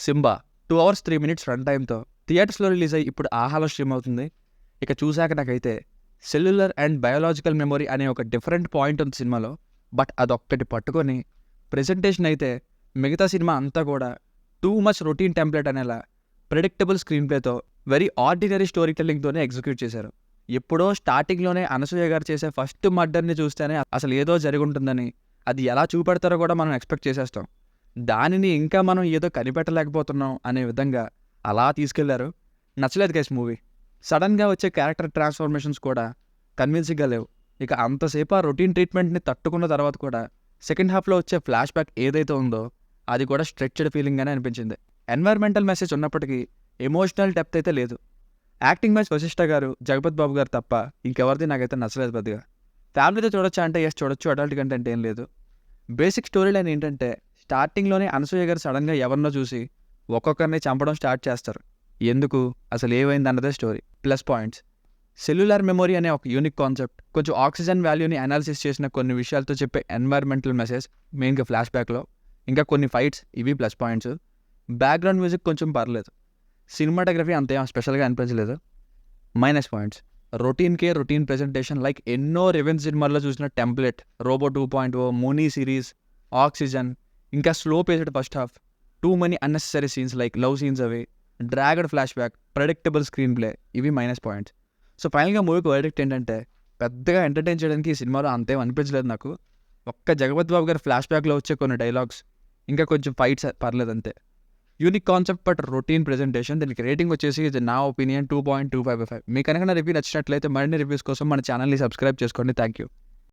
Simba 2 hours 3 minutes run టైంతో థియేటర్స్లో release అయ్యి ఇప్పుడు ఆహాలో స్ట్రీమ్ అవుతుంది. ఇక చూశాక నాకైతే సెల్యులర్ అండ్ బయోలాజికల్ మెమొరీ అనే ఒక డిఫరెంట్ పాయింట్ ఉంది సినిమాలో. బట్ అదొక్కటి పట్టుకొని ప్రెజెంటేషన్ అయితే మిగతా సినిమా అంతా కూడా టూ మచ్ రొటీన్ టెంప్లెట్ అనేలా ప్రెడిక్టబుల్ స్క్రీన్ ప్లేతో వెరీ ఆర్డినరీ స్టోరీ టెల్లింగ్తోనే ఎగ్జిక్యూట్ చేశారు. ఎప్పుడో స్టార్టింగ్లోనే అనసూయ గారు చేసే ఫస్ట్ మర్డర్ని చూస్తేనే అసలు ఏదో జరిగి ఉంటుందని, అది ఎలా చూపెడతారో కూడా మనం ఎక్స్పెక్ట్ చేసేస్తాం. దానిని ఇంకా మనం ఏదో కనిపెట్టలేకపోతున్నాం అనే విధంగా అలా తీసుకెళ్లారు. నచ్చలేదు గైస్ మూవీ. సడన్గా వచ్చే క్యారెక్టర్ ట్రాన్స్ఫర్మేషన్స్ కూడా కన్విన్సింగ్గా లేవు. ఇక అంతసేపు ఆ రొటీన్ ట్రీట్మెంట్ని తట్టుకున్న తర్వాత కూడా సెకండ్ హాఫ్లో వచ్చే ఫ్లాష్ బ్యాక్ ఏదైతే ఉందో అది కూడా స్ట్రెచ్డ్ ఫీలింగ్గానే అనిపించింది. ఎన్వైర్మెంటల్ మెసేజ్ ఉన్నప్పటికీ ఎమోషనల్ డెప్త్ అయితే లేదు. యాక్టింగ్ మ్యాచ్ వశిష్ఠ గారు, జగపత్ బాబు గారు తప్ప ఇంకెవరిది నాకైతే నచ్చలేదు పెద్దగా. ఫ్యామిలీతో చూడొచ్చా అంటే ఎస్ చూడొచ్చు, అడల్ట్ కంటెంట్ ఏం లేదు. బేసిక్ స్టోరీ లైన్ ఏంటంటే స్టార్టింగ్లోనే అనసూయ గారు సడన్గా ఎవరినో చూసి ఒక్కొక్కరిని చంపడం స్టార్ట్ చేస్తారు. ఎందుకు, అసలు ఏమైంది అన్నదే story. Plus points: cellular memory అనే ఒక యూనిక్ కాన్సెప్ట్, కొంచెం ఆక్సిజన్ వాల్యూని అనాలిసిస్ చేసిన కొన్ని విషయాలతో చెప్పే ఎన్వైర్మెంటల్ మెసేజ్ మెయిన్గా ఫ్లాష్ బ్యాక్లో, ఇంకా కొన్ని ఫైట్స్, ఇవి ప్లస్ పాయింట్స్. బ్యాక్గ్రౌండ్ మ్యూజిక్ కొంచెం పర్లేదు. సినిమాటోగ్రఫీ అంతేం స్పెషల్గా అనిపించలేదు. Minus points: routine presentation like ఎన్నో రెవెన్స్ సినిమాల్లో చూసిన టెంప్లెట్, రోబో 2.0, మూనీ సిరీస్, ఆక్సిజన్, ఇంకా slow paced first half, too many unnecessary scenes like love scenes అవి, dragged flashback, predictable screenplay, ఇవి మైనస్ పాయింట్స్. సో ఫైనల్గా మూవీకి వర్డిక్ట్ ఏంటంటే పెద్దగా ఎంటర్టైన్ చేయడానికి ఈ సినిమాలో అంతేం అనిపించలేదు నాకు. ఒక్క జగపత్ బాబు గారి ఫ్లాష్ బ్యాక్లో వచ్చే కొన్ని డైలాగ్స్, ఇంకా కొంచెం ఫైట్స్ పర్లేదు అంతే. Unique concept but routine presentation. దీనికి రేటింగ్ వచ్చేసి ఇది నా ఒపీనియన్ 2.25/5. మీకు కనుక నా రివ్యూ నచ్చినట్లయితే మరిన్ని రివ్యూస్ కోసం మన ఛానల్ని సబ్స్క్రైబ్ చేసుకోండి. Thank you.